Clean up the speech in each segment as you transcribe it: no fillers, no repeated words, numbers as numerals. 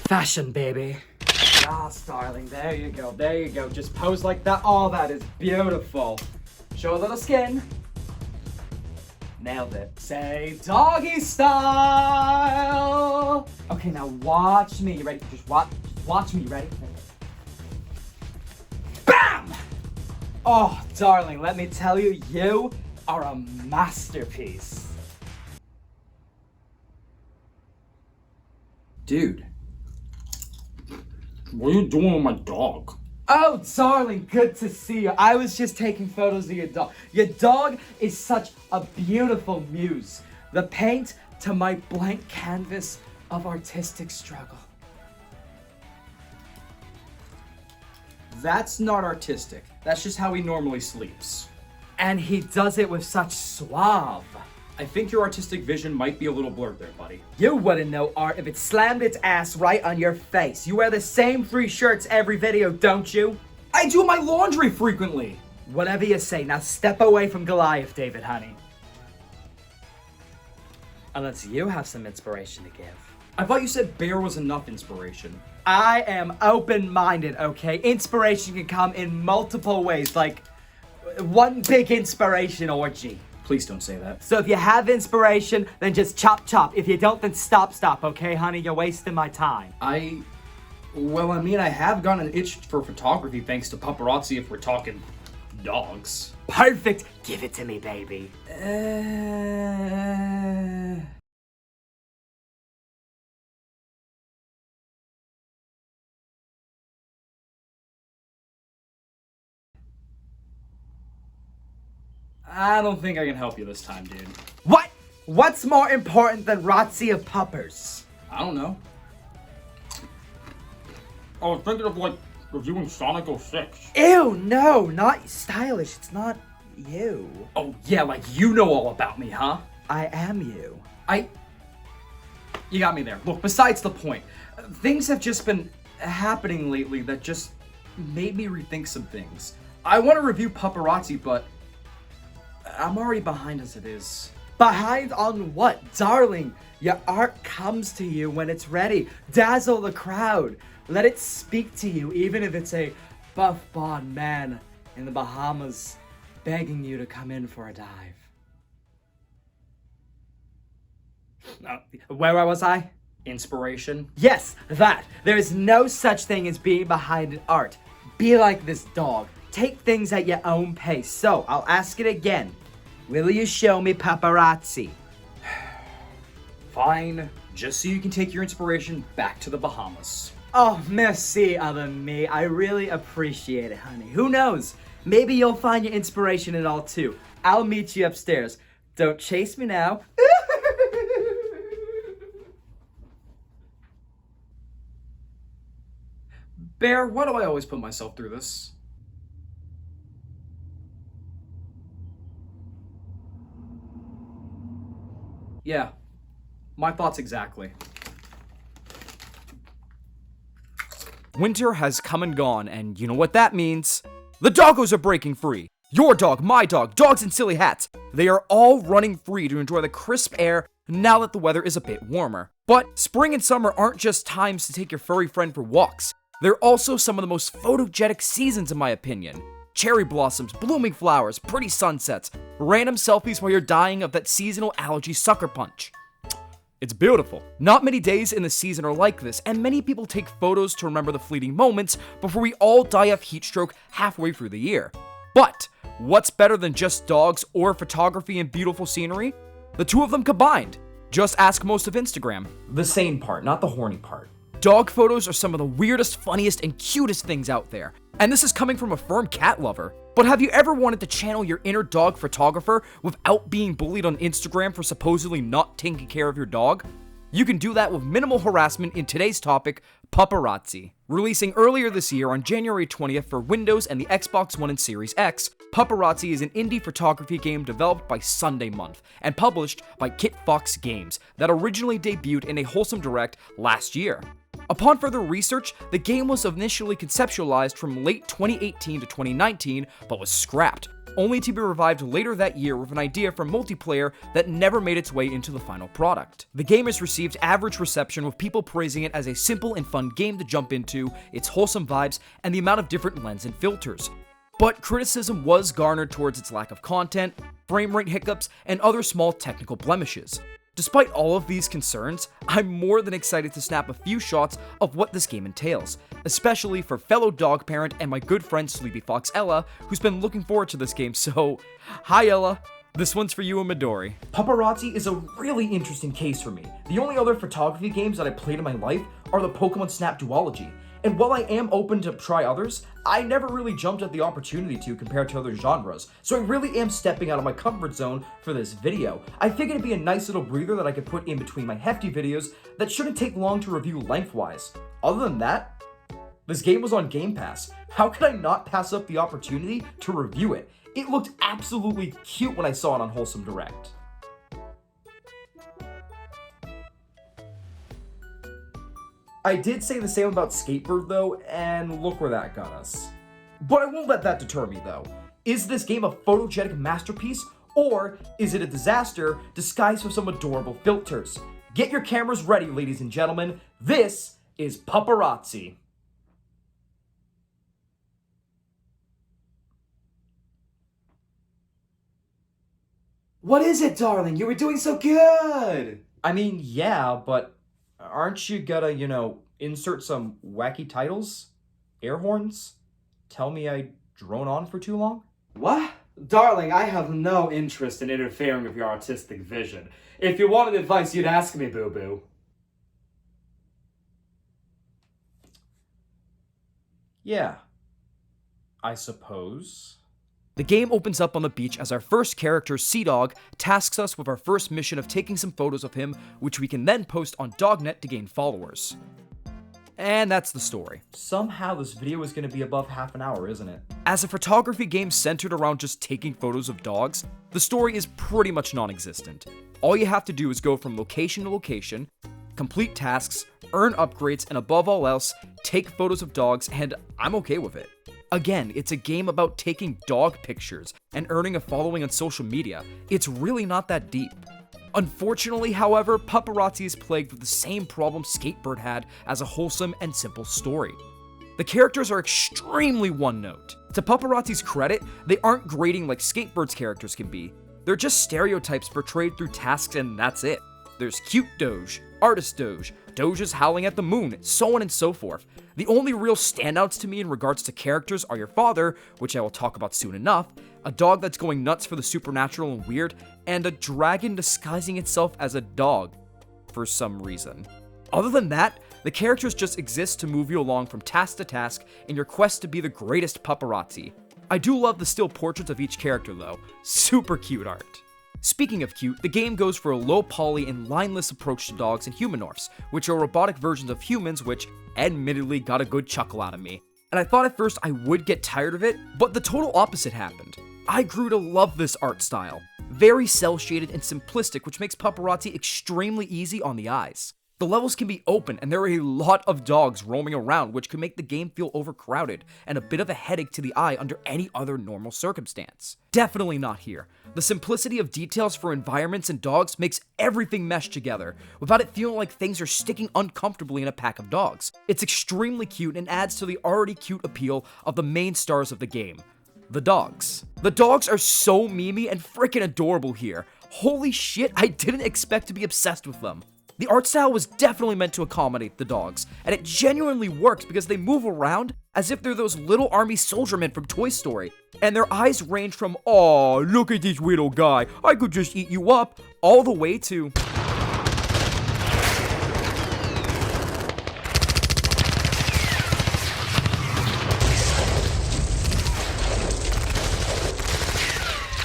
Fashion, baby. Yes, darling, there you go, there you go. Just pose like that. Oh, that is beautiful. Show a little skin. Nailed it. Say doggy style. Okay, now watch me. You ready? Just watch me. You ready? Bam! Oh, darling, let me tell you, you are a masterpiece. Dude, what are you doing with my dog? Oh, darling, good to see you. I was just taking photos of your dog. Your dog is such a beautiful muse. The paint to my blank canvas of artistic struggle. That's not artistic. That's just how he normally sleeps. And he does it with such suave. I think your artistic vision might be a little blurred there, buddy. You wouldn't know art if it slammed its ass right on your face. You wear the same 3 shirts every video, don't you? I do my laundry frequently. Whatever you say. Now step away from Goliath, David, honey. Unless you have some inspiration to give. I thought you said bear was enough inspiration. I am open-minded, okay? Inspiration can come in multiple ways, like one big inspiration orgy. Please don't say that. So if you have inspiration, then just chop chop. If you don't, then stop, okay, honey? You're wasting my time. Well, I mean, I have gotten an itch for photography thanks to Pupperazzi if we're talking dogs. Perfect. Give it to me, baby. I don't think I can help you this time, dude. What? What's more important than Razzi of Puppers? I don't know. I was thinking of, like, reviewing Sonic 06. Ew, no, not stylish. It's not you. Oh, yeah, like you know all about me, huh? I am you. You got me there. Look, besides the point, things have just been happening lately that just made me rethink some things. I want to review Pupperazzi, but I'm already behind as it is. Behind on what? Darling, your art comes to you when it's ready. Dazzle the crowd. Let it speak to you, even if it's a buff blonde man in the Bahamas begging you to come in for a dive. Where was I? Inspiration? Yes, that. There is no such thing as being behind an art. Be like this dog. Take things at your own pace. So, I'll ask it again. Will you show me Pupperazzi? Fine. Just so you can take your inspiration back to the Bahamas. Oh, merci, other me. I really appreciate it, honey. Who knows? Maybe you'll find your inspiration in all too. I'll meet you upstairs. Don't chase me now. Bear, why do I always put myself through this? Yeah, my thoughts exactly. Winter has come and gone, and you know what that means. The doggos are breaking free. Your dog, my dog, dogs in silly hats. They are all running free to enjoy the crisp air now that the weather is a bit warmer. But spring and summer aren't just times to take your furry friend for walks. They're also some of the most photogenic seasons in my opinion. Cherry blossoms, blooming flowers, pretty sunsets, random selfies while you're dying of that seasonal allergy sucker punch. It's beautiful. Not many days in the season are like this, and many people take photos to remember the fleeting moments before we all die of heat stroke halfway through the year. But what's better than just dogs or photography and beautiful scenery? The two of them combined. Just ask most of Instagram. The sane part, not the horny part. Dog photos are some of the weirdest, funniest, and cutest things out there. And this is coming from a firm cat lover. But have you ever wanted to channel your inner dog photographer without being bullied on Instagram for supposedly not taking care of your dog? You can do that with minimal harassment in today's topic, Pupperazzi. Releasing earlier this year on January 20th for Windows and the Xbox One and Series X, Pupperazzi is an indie photography game developed by Sunday Month and published by Kit Fox Games that originally debuted in a Wholesome Direct last year. Upon further research, the game was initially conceptualized from late 2018 to 2019, but was scrapped. only to be revived later that year with an idea for multiplayer that never made its way into the final product. The game has received average reception, with people praising it as a simple and fun game to jump into, its wholesome vibes, and the amount of different lens and filters. But criticism was garnered towards its lack of content, frame rate hiccups, and other small technical blemishes. Despite all of these concerns, I'm more than excited to snap a few shots of what this game entails, especially for fellow dog parent and my good friend Sleepy Fox Ella, who's been looking forward to this game, so hi Ella, this one's for you and Midori. Pupperazzi is a really interesting case for me. The only other photography games that I played in my life are the Pokemon Snap duology, and while I am open to try others, I never really jumped at the opportunity to compared to other genres, so I really am stepping out of my comfort zone for this video. I figured it'd be a nice little breather that I could put in between my hefty videos that shouldn't take long to review lengthwise. Other than that, this game was on Game Pass. How could I not pass up the opportunity to review it? It looked absolutely cute when I saw it on Wholesome Direct. I did say the same about Skatebird though, and look where that got us. But I won't let that deter me though. Is this game a photogenic masterpiece, or is it a disaster disguised with some adorable filters? Get your cameras ready, ladies and gentlemen. This is Pupperazzi. What is it, darling? You were doing so good! I mean, yeah, but aren't you gonna, insert some wacky titles? Air horns? Tell me I drone on for too long? What? Darling, I have no interest in interfering with your artistic vision. If you wanted advice, you'd ask me, boo-boo. Yeah, I suppose. The game opens up on the beach as our first character, Sea Dog, tasks us with our first mission of taking some photos of him, which we can then post on Dognet to gain followers. And that's the story. Somehow this video is going to be above half an hour, isn't it? As a photography game centered around just taking photos of dogs, the story is pretty much non-existent. All you have to do is go from location to location, complete tasks, earn upgrades, and above all else, take photos of dogs, and I'm okay with it. Again, it's a game about taking dog pictures and earning a following on social media. It's really not that deep. Unfortunately, however, Pupperazzi is plagued with the same problem Skatebird had as a wholesome and simple story. The characters are extremely one-note. To Pupperazzi's credit, they aren't grating like Skatebird's characters can be. They're just stereotypes portrayed through tasks and that's it. There's cute Doge, artist Doge, Doges howling at the moon, so on and so forth. The only real standouts to me in regards to characters are your father, which I will talk about soon enough, a dog that's going nuts for the supernatural and weird, and a dragon disguising itself as a dog, for some reason. Other than that, the characters just exist to move you along from task to task in your quest to be the greatest Pupperazzi. I do love the still portraits of each character though, super cute art. Speaking of cute, the game goes for a low poly and lineless approach to dogs and humanorphs, which are robotic versions of humans which admittedly got a good chuckle out of me. And I thought at first I would get tired of it, but the total opposite happened. I grew to love this art style. Very cel-shaded and simplistic, which makes Pupperazzi extremely easy on the eyes. The levels can be open, and there are a lot of dogs roaming around, which could make the game feel overcrowded and a bit of a headache to the eye under any other normal circumstance. Definitely not here. The simplicity of details for environments and dogs makes everything mesh together, without it feeling like things are sticking uncomfortably in a pack of dogs. It's extremely cute and adds to the already cute appeal of the main stars of the game, the dogs. The dogs are so memey and freaking adorable here. Holy shit, I didn't expect to be obsessed with them. The art style was definitely meant to accommodate the dogs, and it genuinely works because they move around as if they're those little army soldiermen from Toy Story. And their eyes range from, "Aw, look at this little guy, I could just eat you up," all the way to,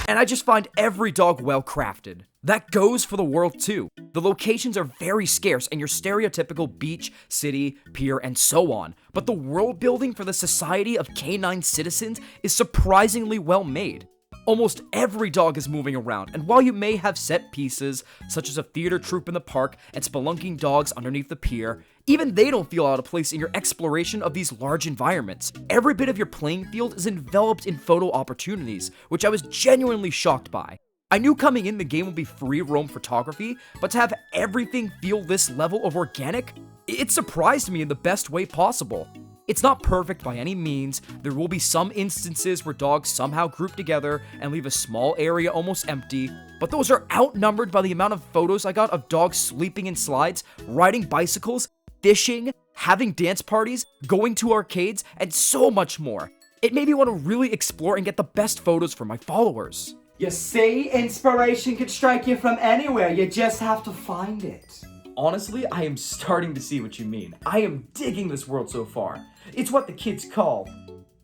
and I just find every dog well crafted. That goes for the world too. The locations are very scarce and your stereotypical beach, city, pier, and so on. But the world building for the society of canine citizens is surprisingly well made. Almost every dog is moving around, and while you may have set pieces, such as a theater troupe in the park and spelunking dogs underneath the pier, even they don't feel out of place in your exploration of these large environments. Every bit of your playing field is enveloped in photo opportunities, which I was genuinely shocked by. I knew coming in the game would be free roam photography, but to have everything feel this level of organic, it surprised me in the best way possible. It's not perfect by any means. There will be some instances where dogs somehow group together and leave a small area almost empty, but those are outnumbered by the amount of photos I got of dogs sleeping in slides, riding bicycles, fishing, having dance parties, going to arcades, and so much more. It made me want to really explore and get the best photos for my followers. You see, inspiration could strike you from anywhere. You just have to find it. Honestly, I am starting to see what you mean. I am digging this world so far. It's what the kids call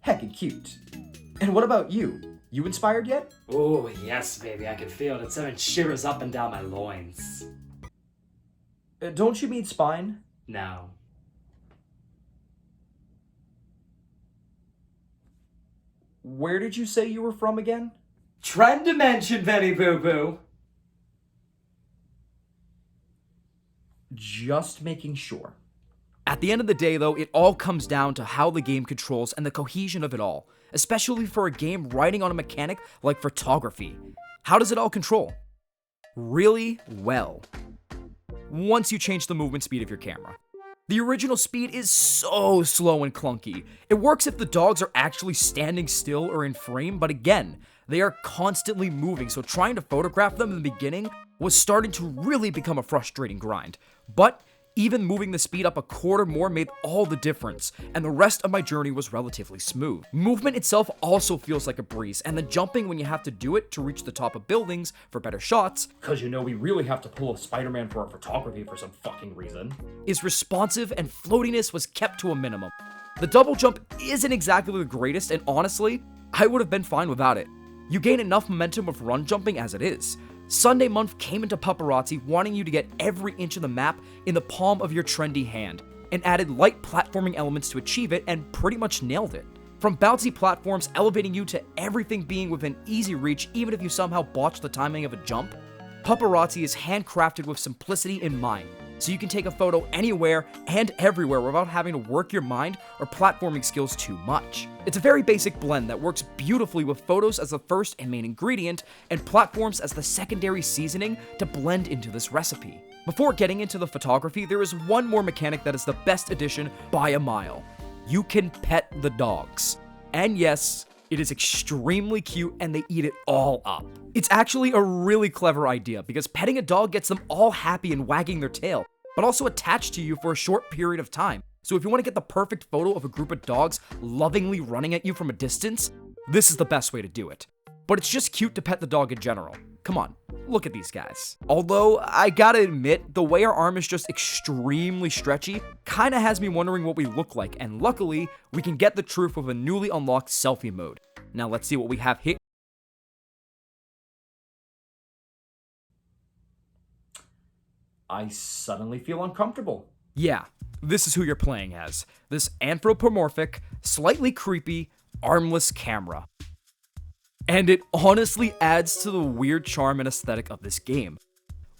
heckin' cute. And what about you? You inspired yet? Oh, yes, baby. I can feel it. It's sending shivers up and down my loins. Don't you mean spine? No. Where did you say you were from again? Trend dimension, Benny Boo Boo. Just making sure. At the end of the day, though, it all comes down to how the game controls and the cohesion of it all, especially for a game riding on a mechanic like photography. How does it all control? Really well. Once you change the movement speed of your camera. The original speed is so slow and clunky. It works if the dogs are actually standing still or in frame, but again, they are constantly moving, so trying to photograph them in the beginning was starting to really become a frustrating grind. But even moving the speed up a quarter more made all the difference, and the rest of my journey was relatively smooth. Movement itself also feels like a breeze, and the jumping when you have to do it to reach the top of buildings for better shots, Cause you know we really have to pull a Spider-Man for our photography for some fucking reason. is responsive, and floatiness was kept to a minimum. The double jump isn't exactly the greatest, and honestly, I would have been fine without it. You gain enough momentum with run jumping as it is. Sunday Month came into Pupperazzi wanting you to get every inch of the map in the palm of your trendy hand, and added light platforming elements to achieve it and pretty much nailed it. From bouncy platforms elevating you to everything being within easy reach even if you somehow botch the timing of a jump, Pupperazzi is handcrafted with simplicity in mind, so you can take a photo anywhere and everywhere without having to work your mind or platforming skills too much. It's a very basic blend that works beautifully with photos as the first and main ingredient, and platforms as the secondary seasoning to blend into this recipe. Before getting into the photography, there is one more mechanic that is the best addition by a mile. You can pet the dogs. And yes, it is extremely cute and they eat it all up. It's actually a really clever idea because petting a dog gets them all happy and wagging their tail, but also attached to you for a short period of time. So if you want to get the perfect photo of a group of dogs lovingly running at you from a distance, this is the best way to do it. But it's just cute to pet the dog in general. Come on, look at these guys. Although, I gotta admit, the way our arm is just extremely stretchy kinda has me wondering what we look like, and luckily, we can get the truth with a newly unlocked selfie mode. Now let's see what we have here. I suddenly feel uncomfortable. Yeah, this is who you're playing as. This anthropomorphic, slightly creepy, armless camera. And it honestly adds to the weird charm and aesthetic of this game.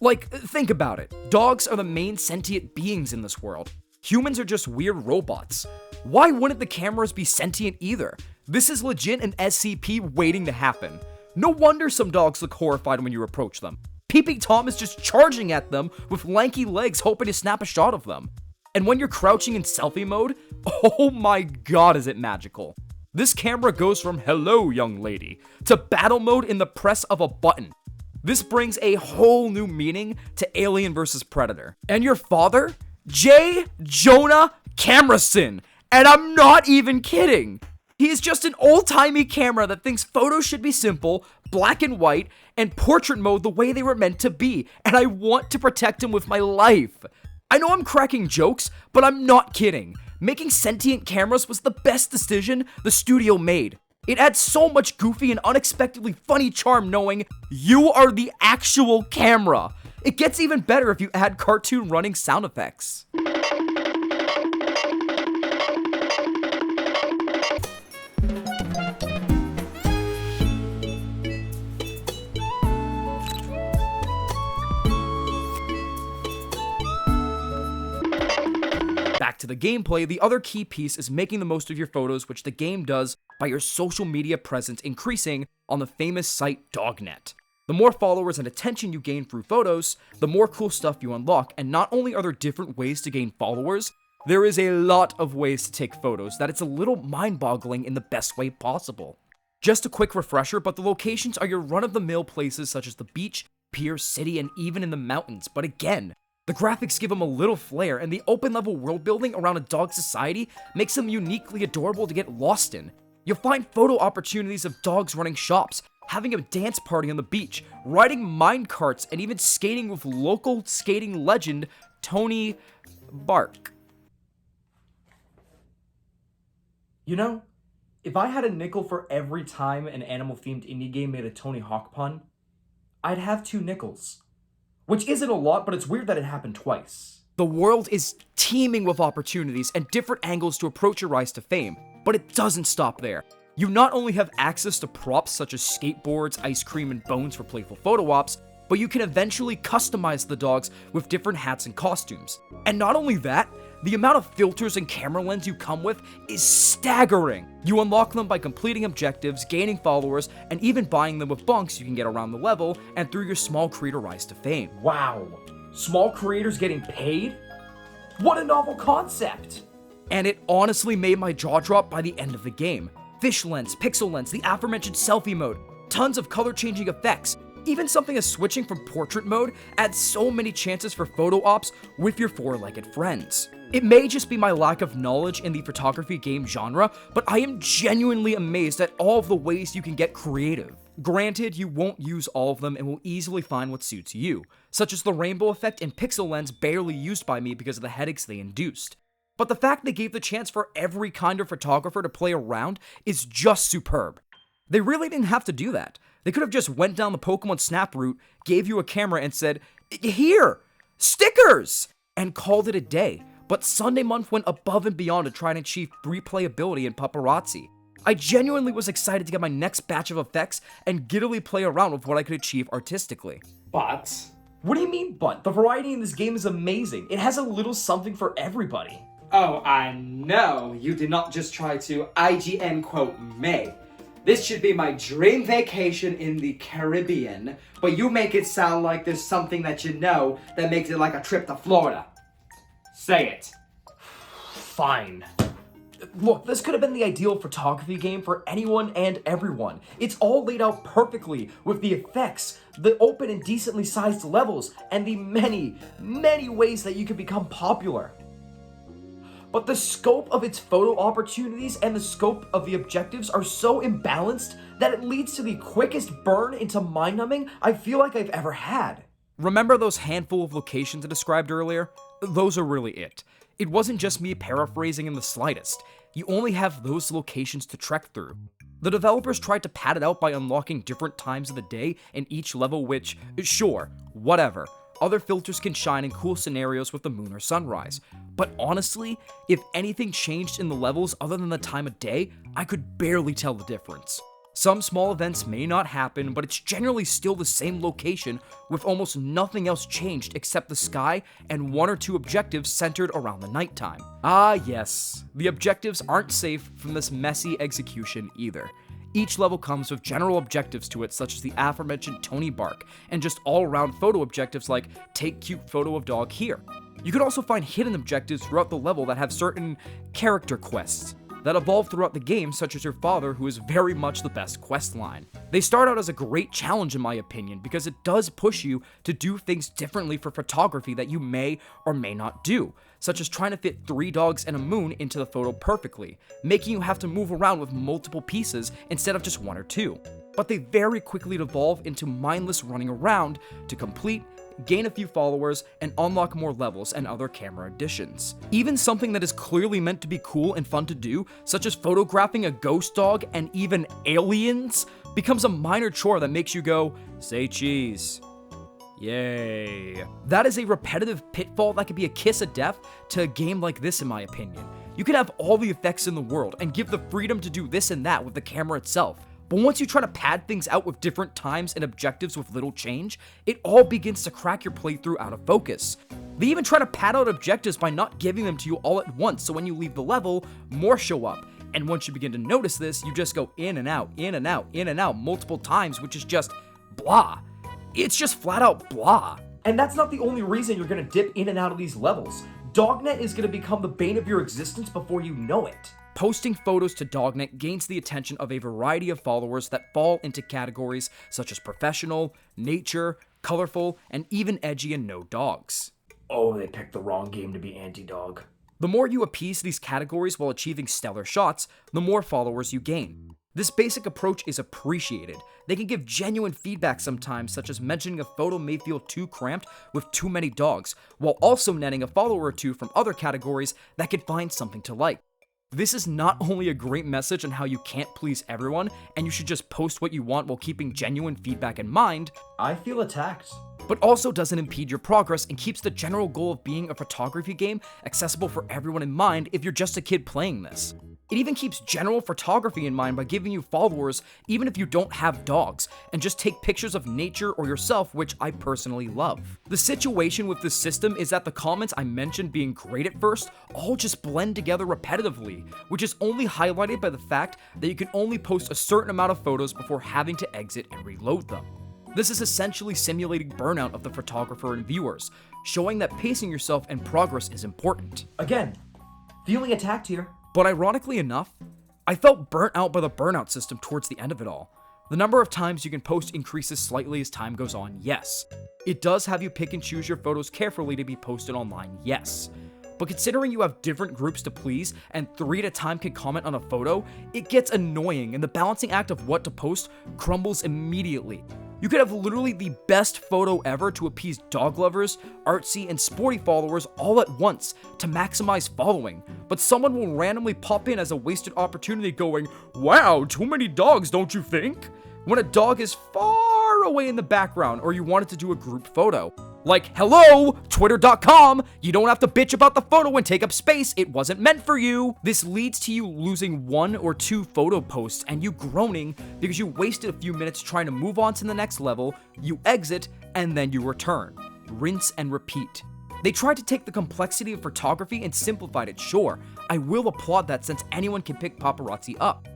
Like, think about it. Dogs are the main sentient beings in this world. Humans are just weird robots. Why wouldn't the cameras be sentient either? This is legit an SCP waiting to happen. No wonder some dogs look horrified when you approach them. Peeping Tom is just charging at them with lanky legs hoping to snap a shot of them. And when you're crouching in selfie mode, oh my god is it magical. This camera goes from hello young lady to battle mode in the press of a button. This brings a whole new meaning to Alien vs. Predator. And your father? J. Jonah Camerson. And I'm not even kidding. He is just an old-timey camera that thinks photos should be simple, black and white, and portrait mode the way they were meant to be, and I want to protect him with my life. I know I'm cracking jokes, but I'm not kidding. Making sentient cameras was the best decision the studio made. It adds so much goofy and unexpectedly funny charm knowing you are the actual camera. It gets even better if you add cartoon running sound effects. to the gameplay, the other key piece is making the most of your photos, which the game does by your social media presence increasing on the famous site Dognet. The more followers and attention you gain through photos, the more cool stuff you unlock, and not only are there different ways to gain followers, there is a lot of ways to take photos that it's a little mind-boggling in the best way possible. Just a quick refresher, but the locations are your run-of-the-mill places such as the beach, pier, city, and even in the mountains, but again, the graphics give them a little flair, and the open-level world building around a dog society makes them uniquely adorable to get lost in. You'll find photo opportunities of dogs running shops, having a dance party on the beach, riding mine carts, and even skating with local skating legend Tony Bark. You know, if I had a nickel for every time an animal-themed indie game made a Tony Hawk pun, I'd have 2 nickels. Which isn't a lot, but it's weird that it happened twice. The world is teeming with opportunities and different angles to approach your rise to fame, but it doesn't stop there. You not only have access to props such as skateboards, ice cream, and bones for playful photo ops, but you can eventually customize the dogs with different hats and costumes. And not only that, the amount of filters and camera lens you come with is staggering. You unlock them by completing objectives, gaining followers, and even buying them with bunks you can get around the level and through your small creator rise to fame. Wow, small creators getting paid? What a novel concept! And it honestly made my jaw drop by the end of the game. Fish lens, pixel lens, the aforementioned selfie mode, tons of color changing effects, even something as switching from portrait mode adds so many chances for photo ops with your 4-legged friends. It may just be my lack of knowledge in the photography game genre, but I am genuinely amazed at all of the ways you can get creative. Granted, you won't use all of them and will easily find what suits you, such as the rainbow effect and pixel lens barely used by me because of the headaches they induced. But the fact they gave the chance for every kind of photographer to play around is just superb. They really didn't have to do that. They could have just went down the Pokemon Snap route, gave you a camera and said, "Here, stickers!" and called it a day. But Sunday Month went above and beyond to try and achieve replayability in Pupperazzi. I genuinely was excited to get my next batch of effects and giddily play around with what I could achieve artistically. But What do you mean, but? The variety in this game is amazing. It has a little something for everybody. oh, I know you did not just try to IGN quote me. This should be my dream vacation in the Caribbean, but you make it sound like there's something that you know that makes it like a trip to Florida. Say it. Fine. Look, this could have been the ideal photography game for anyone and everyone. It's all laid out perfectly with the effects, the open and decently sized levels, and the many, many ways that you can become popular. But the scope of its photo opportunities and the scope of the objectives are so imbalanced that it leads to the quickest burn into mind-numbing I feel like I've ever had. Remember those handful of locations I described earlier? Those are really it. It wasn't just me paraphrasing in the slightest. You only have those locations to trek through. The developers tried to pad it out by unlocking different times of the day in each level, which, sure, whatever. Other filters can shine in cool scenarios with the moon or sunrise. But honestly, if anything changed in the levels other than the time of day, I could barely tell the difference. Some small events may not happen, but it's generally still the same location with almost nothing else changed except the sky and 1 or 2 objectives centered around the nighttime. Ah yes, the objectives aren't safe from this messy execution either. Each level comes with general objectives to it, such as the aforementioned Tony Bark, and just all-around photo objectives like take cute photo of dog here. You could also find hidden objectives throughout the level that have certain character quests that evolve throughout the game, such as your father, who is very much the best quest line. They start out as a great challenge in my opinion, because it does push you to do things differently for photography that you may or may not do, such as trying to fit 3 dogs and a moon into the photo perfectly, making you have to move around with multiple pieces instead of just 1 or 2. But they very quickly devolve into mindless running around to complete, gain a few followers, and unlock more levels and other camera additions. Even something that is clearly meant to be cool and fun to do, such as photographing a ghost dog and even aliens, becomes a minor chore that makes you go, say cheese. Yay. That is a repetitive pitfall that could be a kiss of death to a game like this in my opinion. You can have all the effects in the world and give the freedom to do this and that with the camera itself. But once you try to pad things out with different times and objectives with little change, it all begins to crack your playthrough out of focus. They even try to pad out objectives by not giving them to you all at once, so when you leave the level, more show up. And once you begin to notice this, you just go in and out, in and out, in and out multiple times, which is just blah. It's just flat out blah. And that's not the only reason you're gonna dip in and out of these levels. Dognet is gonna become the bane of your existence before you know it. Posting photos to Dognet gains the attention of a variety of followers that fall into categories such as professional, nature, colorful, and even edgy and no dogs. Oh, they picked the wrong game to be anti-dog. The more you appease these categories while achieving stellar shots, the more followers you gain. This basic approach is appreciated. They can give genuine feedback sometimes, such as mentioning a photo may feel too cramped with too many dogs, while also netting a follower or two from other categories that could find something to like. This is not only a great message on how you can't please everyone, and you should just post what you want while keeping genuine feedback in mind, I feel attacked. but also doesn't impede your progress and keeps the general goal of being a photography game accessible for everyone in mind if you're just a kid playing this. It even keeps general photography in mind by giving you followers even if you don't have dogs, and just take pictures of nature or yourself, which I personally love. The situation with this system is that the comments I mentioned being great at first all just blend together repetitively, which is only highlighted by the fact that you can only post a certain amount of photos before having to exit and reload them. This is essentially simulating burnout of the photographer and viewers, showing that pacing yourself and progress is important. Again, feeling attacked here. But ironically enough, I felt burnt out by the burnout system towards the end of it all. The number of times you can post increases slightly as time goes on, yes. It does have you pick and choose your photos carefully to be posted online, yes. But considering you have different groups to please and 3 at a time can comment on a photo, it gets annoying and the balancing act of what to post crumbles immediately. You could have literally the best photo ever to appease dog lovers, artsy, and sporty followers all at once to maximize following, but someone will randomly pop in as a wasted opportunity going, "Wow, too many dogs, don't you think?" when a dog is far away in the background or you wanted to do a group photo. Like, hello, twitter.com, you don't have to bitch about the photo and take up space, it wasn't meant for you. This leads to you losing 1 or 2 photo posts and you groaning because you wasted a few minutes trying to move on to the next level, you exit, and then you return. Rinse and repeat. They tried to take the complexity of photography and simplified it, sure. I will applaud that since anyone can pick Pupperazzi up.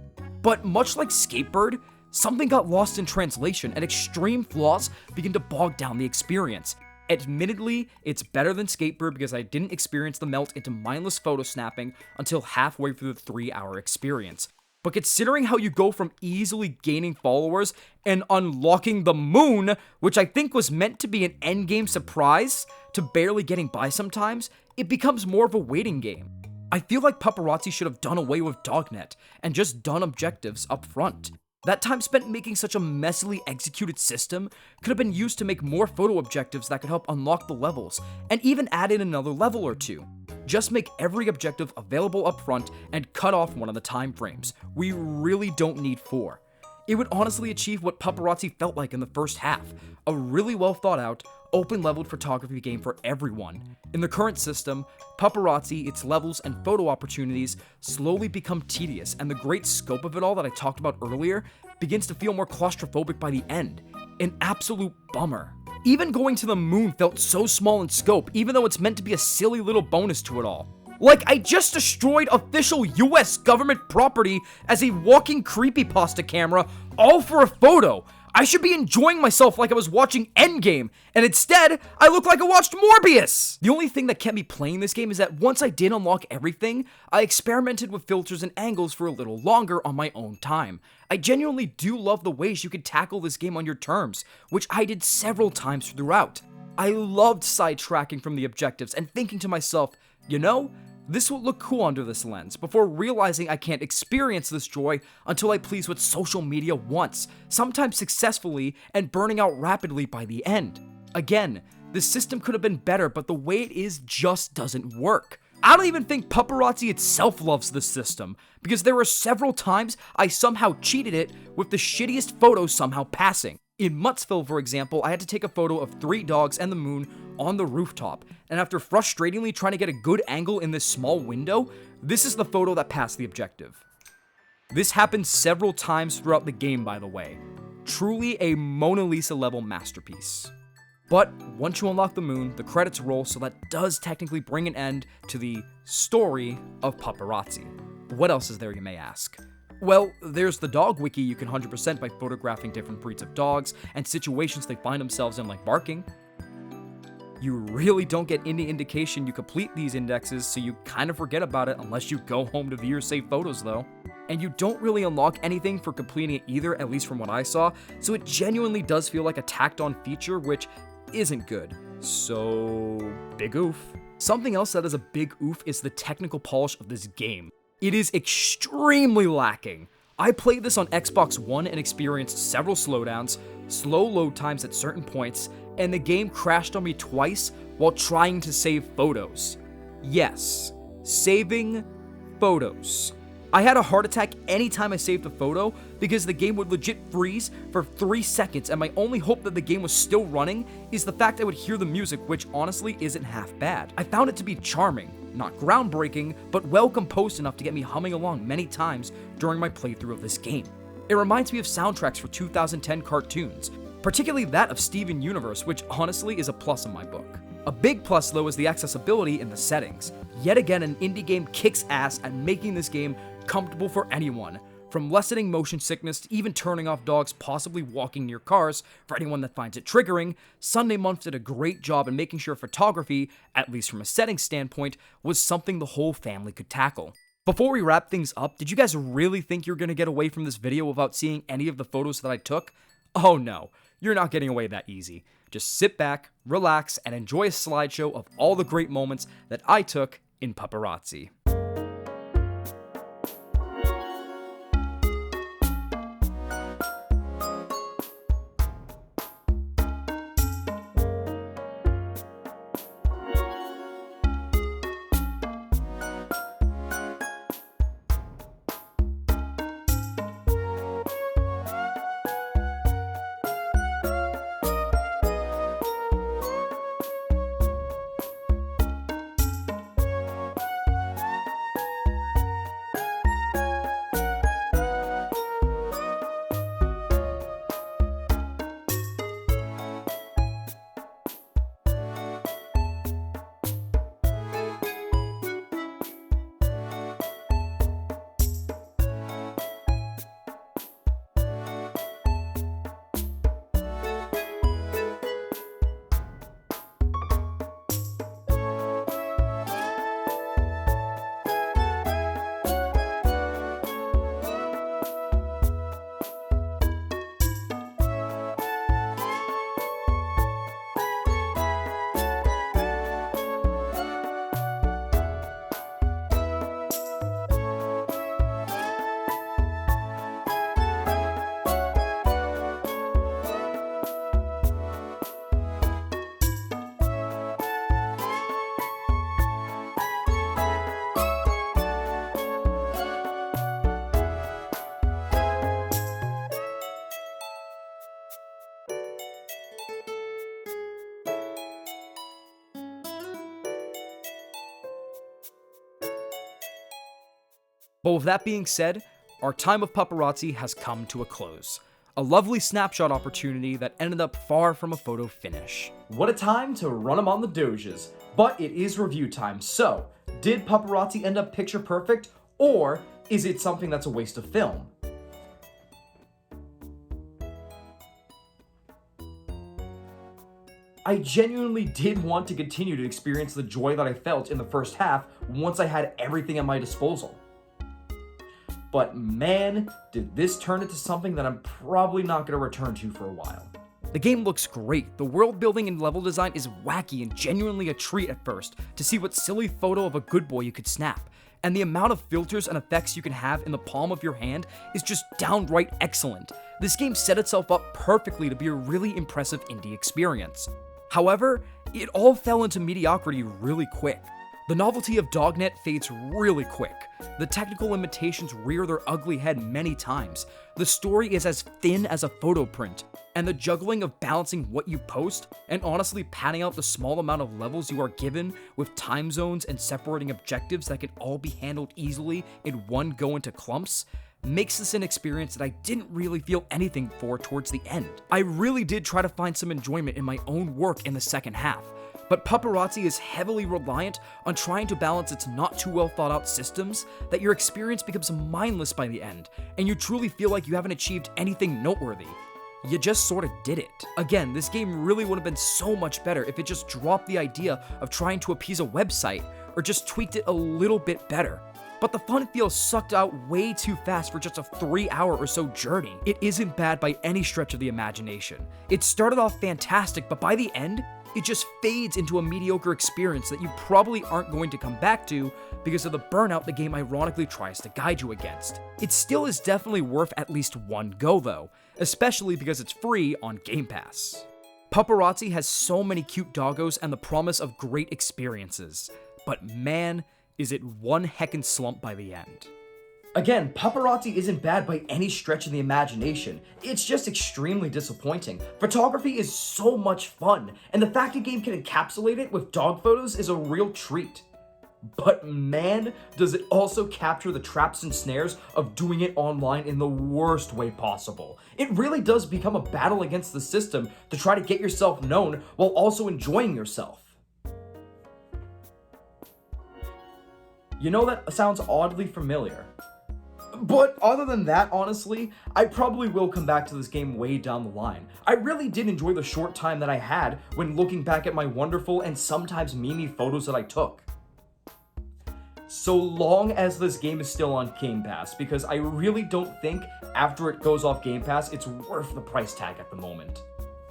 But much like Skatebird, something got lost in translation and extreme flaws begin to bog down the experience. Admittedly, it's better than Skatebird because I didn't experience the melt into mindless photo snapping until halfway through the 3-hour experience. But considering how you go from easily gaining followers and unlocking the moon, which I think was meant to be an endgame surprise, to barely getting by sometimes, it becomes more of a waiting game. I feel like Pupperazzi should have done away with Dognet and just done objectives up front. That time spent making such a messily executed system could have been used to make more photo objectives that could help unlock the levels, and even add in another level or 2. Just make every objective available up front and cut off one of the time frames. We really don't need 4. It would honestly achieve what Pupperazzi felt like in the first half, a really well thought out, open-leveled photography game for everyone. In the current system, Pupperazzi, its levels, and photo opportunities slowly become tedious, and the great scope of it all that I talked about earlier begins to feel more claustrophobic by the end. An absolute bummer. Even going to the moon felt so small in scope, even though it's meant to be a silly little bonus to it all. Like, I just destroyed official US government property as a walking creepypasta camera, all for a photo. I should be enjoying myself like I was watching Endgame, and instead, I look like I watched Morbius! The only thing that kept me playing this game is that once I did unlock everything, I experimented with filters and angles for a little longer on my own time. I genuinely do love the ways you could tackle this game on your terms, which I did several times throughout. I loved sidetracking from the objectives and thinking to myself, you know, this will look cool under this lens, before realizing I can't experience this joy until I please with social media once, sometimes successfully, and burning out rapidly by the end. Again, the system could have been better, but the way it is just doesn't work. I don't even think Pupperazzi itself loves this system, because there were several times I somehow cheated it with the shittiest photos somehow passing. In Muttsville, for example, I had to take a photo of 3 dogs and the moon on the rooftop, and after frustratingly trying to get a good angle in this small window, this is the photo that passed the objective. This happened several times throughout the game, by the way. Truly a Mona Lisa level masterpiece. But once you unlock the moon, the credits roll, so that does technically bring an end to the story of Pupperazzi. What else is there, you may ask? Well, there's the dog wiki you can 100% by photographing different breeds of dogs and situations they find themselves in, like barking. You really don't get any indication you complete these indexes, so you kind of forget about it unless you go home to view your saved photos though. And you don't really unlock anything for completing it either, at least from what I saw, so it genuinely does feel like a tacked on feature, which isn't good. So, big oof. Something else that is a big oof is the technical polish of this game. It is extremely lacking. I played this on Xbox One and experienced several slowdowns, slow load times at certain points, and the game crashed on me twice while trying to save photos. Yes, saving photos. I had a heart attack anytime I saved a photo because the game would legit freeze for 3 seconds, and my only hope that the game was still running is the fact I would hear the music, which honestly isn't half bad. I found it to be charming, not groundbreaking, but well composed enough to get me humming along many times during my playthrough of this game. It reminds me of soundtracks for 2010 cartoons, particularly that of Steven Universe, which honestly is a plus in my book. A big plus though is the accessibility in the settings. Yet again, an indie game kicks ass at making this game comfortable for anyone, from lessening motion sickness to even turning off dogs possibly walking near cars for anyone that finds it triggering. Sunday Month did a great job in making sure photography, at least from a settings standpoint, was something the whole family could tackle. Before we wrap things up, did you guys really think you're gonna get away from this video without seeing any of the photos that I took? Oh no, you're not getting away that easy. Just sit back, relax, and enjoy a slideshow of all the great moments that I took in Pupperazzi. But with that being said, our time of Pupperazzi has come to a close. A lovely snapshot opportunity that ended up far from a photo finish. What a time to run them on the Doges. But it is review time, so did Pupperazzi end up picture perfect, or is it something that's a waste of film? I genuinely did want to continue to experience the joy that I felt in the first half once I had everything at my disposal. But man, did this turn into something that I'm probably not going to return to for a while. The game looks great, the world building and level design is wacky and genuinely a treat at first to see what silly photo of a good boy you could snap, and the amount of filters and effects you can have in the palm of your hand is just downright excellent. This game set itself up perfectly to be a really impressive indie experience. However, it all fell into mediocrity really quick. The novelty of Dognet fades really quick. The technical limitations rear their ugly head many times. The story is as thin as a photo print, and the juggling of balancing what you post and honestly padding out the small amount of levels you are given with time zones and separating objectives that can all be handled easily in one go into clumps, makes this an experience that I didn't really feel anything for towards the end. I really did try to find some enjoyment in my own work in the second half, but Pupperazzi is heavily reliant on trying to balance its not too well thought out systems that your experience becomes mindless by the end, and you truly feel like you haven't achieved anything noteworthy. You just sort of did it. Again, this game really would have been so much better if it just dropped the idea of trying to appease a website, or just tweaked it a little bit better. But the fun feels sucked out way too fast for just a 3-hour or so journey. It isn't bad by any stretch of the imagination. It started off fantastic, but by the end, it just fades into a mediocre experience that you probably aren't going to come back to because of the burnout the game ironically tries to guide you against. It still is definitely worth at least one go though, especially because it's free on Game Pass. Pupperazzi has so many cute doggos and the promise of great experiences, but man, is it one heckin' slump by the end. Again, Pupperazzi isn't bad by any stretch of the imagination. It's just extremely disappointing. Photography is so much fun, and the fact a game can encapsulate it with dog photos is a real treat. But man, does it also capture the traps and snares of doing it online in the worst way possible. It really does become a battle against the system to try to get yourself known while also enjoying yourself. You know, that sounds oddly familiar. But other than that, honestly, I probably will come back to this game way down the line. I really did enjoy the short time that I had when looking back at my wonderful and sometimes memey photos that I took. So long as this game is still on Game Pass, because I really don't think after it goes off Game Pass, it's worth the price tag at the moment.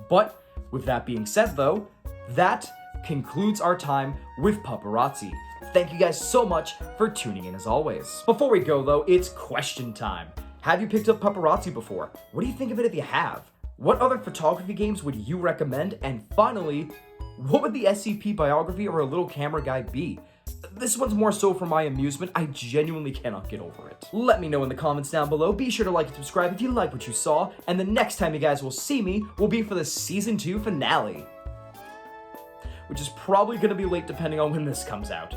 But with that being said though, that concludes our time with Pupperazzi. Thank you guys so much for tuning in as always. Before we go though, it's question time. Have you picked up Pupperazzi before? What do you think of it if you have? What other photography games would you recommend? And finally, what would the SCP biography or a little camera guy be? This one's more so for my amusement. I genuinely cannot get over it. Let me know in the comments down below. Be sure to like and subscribe if you like what you saw. And the next time you guys will see me will be for the Season 2 finale, which is probably going to be late depending on when this comes out.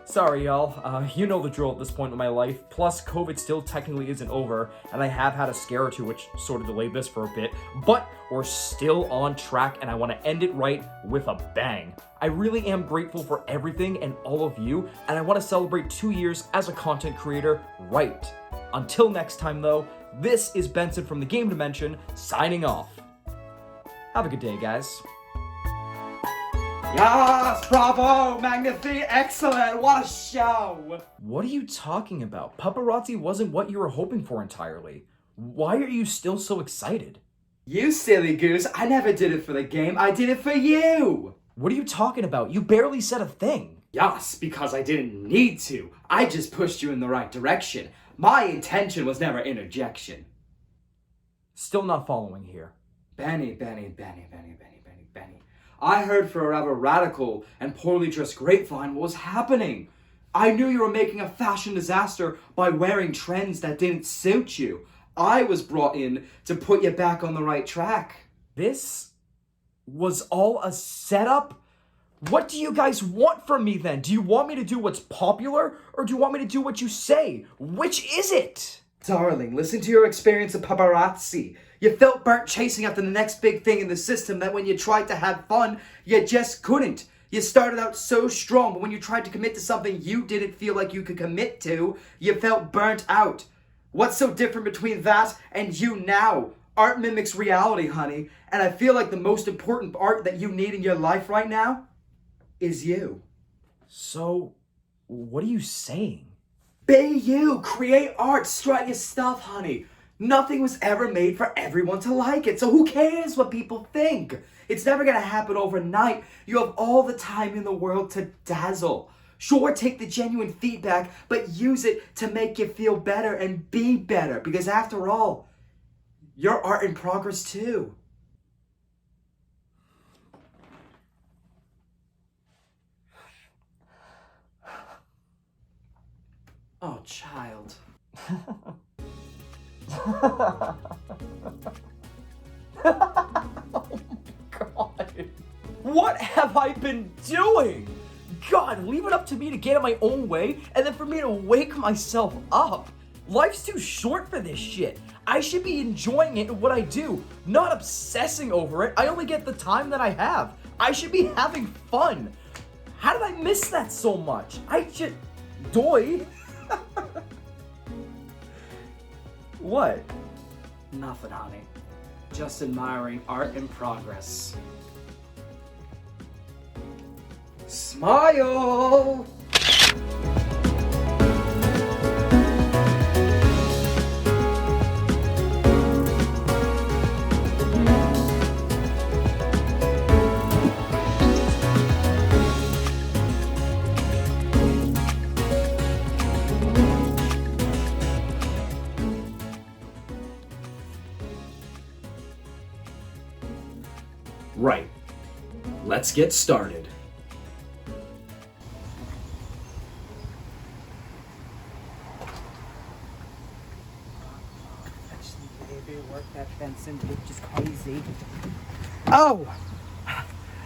Sorry, y'all. You know the drill at this point in my life. Plus, COVID still technically isn't over, and I have had a scare or two which sort of delayed this for a bit, but we're still on track, and I want to end it right with a bang. I really am grateful for everything and all of you, and I want to celebrate 2 years as a content creator right. Until next time, though, this is Benson from the Game Dimension, signing off. Have a good day, guys. Yes, bravo, magnifique, excellent, what a show! What are you talking about? Pupperazzi wasn't what you were hoping for entirely. Why are you still so excited? You silly goose, I never did it for the game, I did it for you! What are you talking about? You barely said a thing. Yes, because I didn't need to. I just pushed you in the right direction. My intention was never interjection. Still not following here. Benny. I heard for a rather radical and poorly dressed grapevine what was happening. I knew you were making a fashion disaster by wearing trends that didn't suit you. I was brought in to put you back on the right track. This was all a setup? What do you guys want from me then? Do you want me to do what's popular, or do you want me to do what you say? Which is it? Darling, listen to your experience of Pupperazzi. You felt burnt chasing after the next big thing in the system that when you tried to have fun, you just couldn't. You started out so strong, but when you tried to commit to something you didn't feel like you could commit to, you felt burnt out. What's so different between that and you now? Art mimics reality, honey, and I feel like the most important art that you need in your life right now is you. So, what are you saying? Be you, create art, strut your stuff, honey. Nothing was ever made for everyone to like it, so who cares what people think? It's never gonna happen overnight. You have all the time in the world to dazzle. Sure, take the genuine feedback, but use it to make you feel better and be better, because after all, you're art in progress too. Oh, child. Oh my god. What have I been doing? God, leave it up to me to get in my own way and then for me to wake myself up. Life's too short for this shit. I should be enjoying it in what I do, not obsessing over it. I only get the time that I have. I should be having fun. How did I miss that so much? Doy? What? Nothing, honey. Just admiring art in progress. Smile! Right. Let's get started. Work that Benson did just crazy. Oh!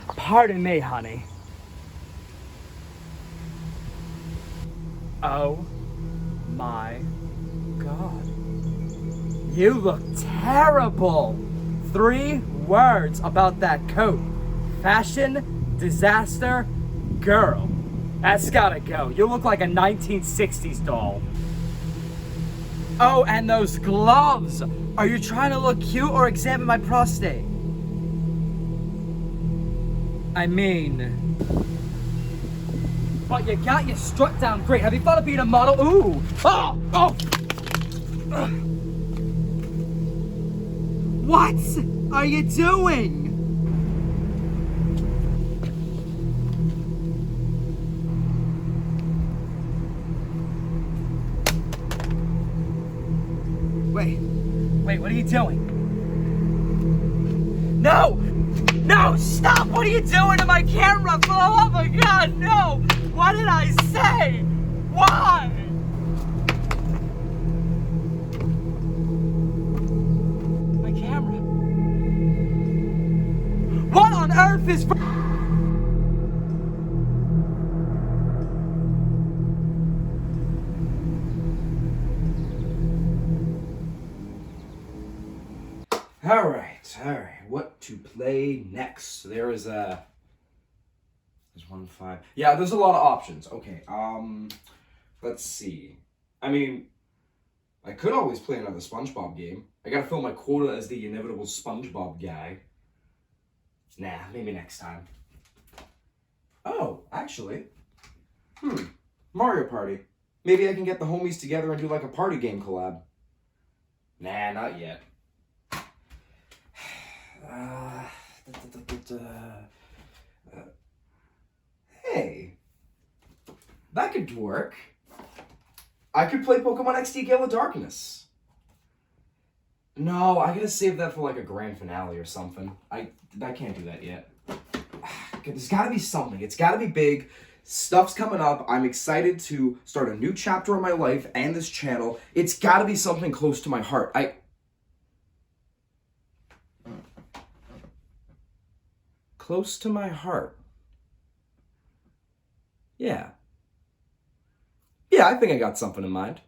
Pardon me, honey. Oh my God. You look terrible! 3 words about that coat. Fashion, disaster, girl. That's gotta go. You look like a 1960s doll. Oh, and those gloves! Are you trying to look cute or examine my prostate? I mean... But you got your strut down great. Have you thought of being a model? Ooh! Oh! Oh! Ugh. What are you doing? Wait, what are you doing? No! No, stop! What are you doing to my camera? For the love of God, no! What did I say? Why? My camera. What on earth is... All right. What to play next? There's 1, 5. Yeah, there's a lot of options. Okay. Let's see. I mean, I could always play another SpongeBob game. I gotta fill my quota as the inevitable SpongeBob guy. Nah, maybe next time. Oh, actually. Mario Party. Maybe I can get the homies together and do like a party game collab. Nah, not yet. Hey, that could work. I could play Pokemon XD Gale of Darkness. No, I gotta save that for like a grand finale or something. I can't do that yet. There's gotta be something. It's gotta be big. Stuff's coming up. I'm excited to start a new chapter of my life and this channel. It's gotta be something close to my heart. Close to my heart. Yeah, I think I got something in mind.